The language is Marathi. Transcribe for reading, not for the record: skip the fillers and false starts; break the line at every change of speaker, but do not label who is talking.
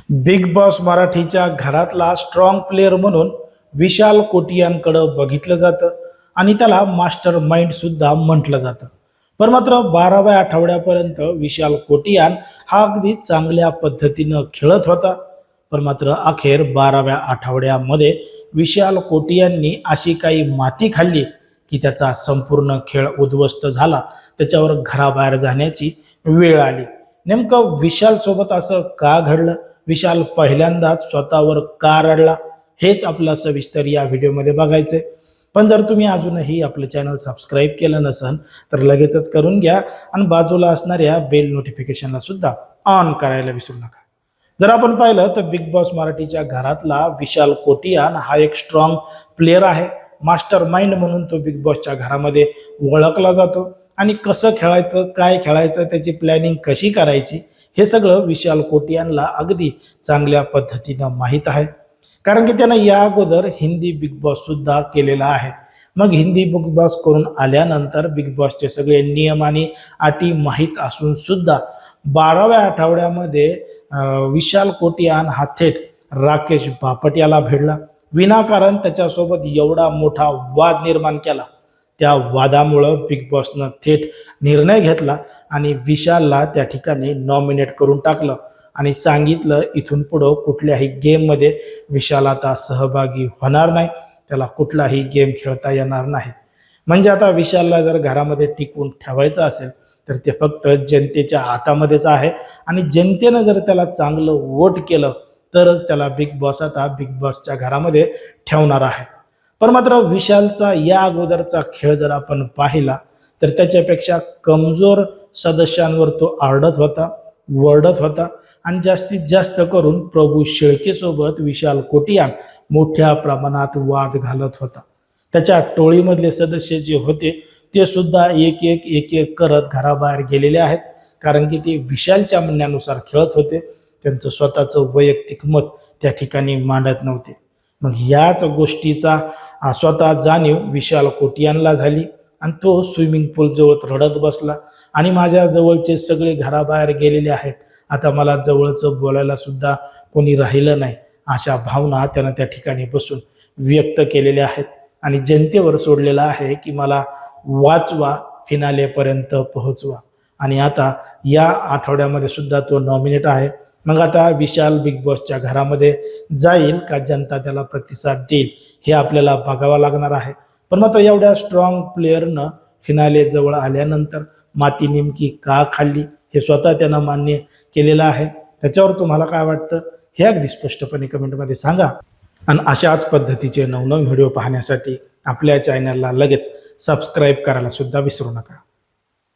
बिग बॉस मराठीच्या घरातला स्ट्रॉंग प्लेअर म्हणून विशाल कोटियांकडे बघितलं जातं आणि त्याला मास्टर माइंड सुद्धा म्हटलं जातं. पण मात्र 12व्या आठवड्यापर्यंत विशाल कोटियान हा अगदी चांगल्या पद्धतीनं खेळत होता. पण मात्र अखेर 12व्या आठवड्यामध्ये विशाल कोटियांनी अशी काही माती खाल्ली की त्याचा संपूर्ण खेळ उद्ध्वस्त झाला. त्याच्यावर घराबाहेर जाण्याची वेळ आली. नेमकं विशाल सोबत असं का घडलं, विशाल पहिल्यांदाच स्वतःवर का रडला, हेच आपलं सविस्तर या व्हिडिओमध्ये बघायचंय. पण जर तुम्ही अजूनही आपलं चॅनल सबस्क्राईब केलं नसेल तर लगेचच करून घ्या आणि बाजूला असणाऱ्या बेल नोटिफिकेशनला सुद्धा ऑन करायला विसरू नका. जर आपण पाहिलं तर बिग बॉस मराठीच्या घरातला विशाल कोटियान हा एक स्ट्रॉंग प्लेअर आहे. मास्टर माइंड म्हणून तो बिग बॉसच्या घरामध्ये ओळखला जातो आणि कसं खेळायचं, काय खेळायचं, त्याची प्लॅनिंग कशी करायची, हे सगळं विशाल कोटियानला अगदी चांगल्या पद्धतीनं माहीत आहे. कारण की त्यानं या अगोदर हिंदी बिग बॉस सुद्धा केलेला आहे. मग हिंदी बिग बॉस करून आल्यानंतर बिग बॉसचे सगळे नियम आणि अटी माहीत असून सुद्धा 12व्या आठवड्यामध्ये विशाल कोटियान हा थेट राकेश बापट याला भिडला. विनाकारण त्याच्यासोबत एवढा मोठा वाद निर्माण केला. त्या वादामुळं बिग बॉसनं थेट निर्णय घेतला आणि विशालला त्या ठिकाणी नॉमिनेट करून टाकलं आणि सांगितलं इथून पुढं कुठल्याही गेममध्ये विशाल आता सहभागी होणार नाही, त्याला कुठलाही गेम खेळता येणार नाही. म्हणजे आता विशालला जर घरामध्ये टिकवून ठेवायचं असेल तर ते फक्त जनतेच्या हातामध्येच आहे आणि जनतेनं जर त्याला चांगलं वोट केलं तरच त्याला बिग बॉस आता बिग बॉसच्या घरामध्ये ठेवणार आहे. पण मात्र विशालचा या अगोदरचा खेळ जर आपण पाहिला तर त्याच्यापेक्षा कमजोर सदस्यांवर तो आरडत होता, वरडत होता आणि जास्तीत जास्त करून प्रभू शेळकेसोबत विशाल कोटियान मोठ्या प्रमाणात वाद घालत होता. त्याच्या टोळीमधले सदस्य जे होते ते सुद्धा एक एक करत घराबाहेर गेलेले आहेत. कारण की ते विशालच्या म्हणण्यानुसार खेळत होते, त्यांचं स्वतःचं वैयक्तिक मत त्या ठिकाणी मांडत नव्हते. मग याच गोष्टीचा स्वतः जाणीव विशाल कोटियानला झाली आणि तो स्विमिंग पूल जवळ रडत बसला आणि माझ्या जवळचे सगळे घराबाहेर गेलेले आहेत, आता मला जवळचं बोलायला सुद्धा कोणी राहिलं नाही, अशा भावना त्यानं त्या ठिकाणी बसून व्यक्त केलेल्या आहेत आणि जनतेवर सोडलेला आहे की मला वाचवा, फिनालेपर्यंत पोहोचवा. आणि आता या आठवड्यामध्ये सुद्धा तो नॉमिनेट आहे. मग आता विशाल बिग बॉसच्या घरामध्ये जाईल का जनता त्याला प्रतिसाद देईल हे आपल्याला बघावं लागणार आहे. पण मात्र एवढ्या स्ट्रॉंग प्लेअरनं फिनाले जवळ आल्यानंतर माती नेमकी का खाल्ली हे स्वतः त्यानं मान्य केलेलं आहे. त्याच्यावर तुम्हाला काय वाटतं हे अगदी स्पष्टपणे कमेंटमध्ये सांगा. आणि अशाच पद्धतीचे नवनवीन व्हिडिओ पाहण्यासाठी आपल्या चॅनलला लगेच सबस्क्राईब करायला सुद्धा विसरू नका.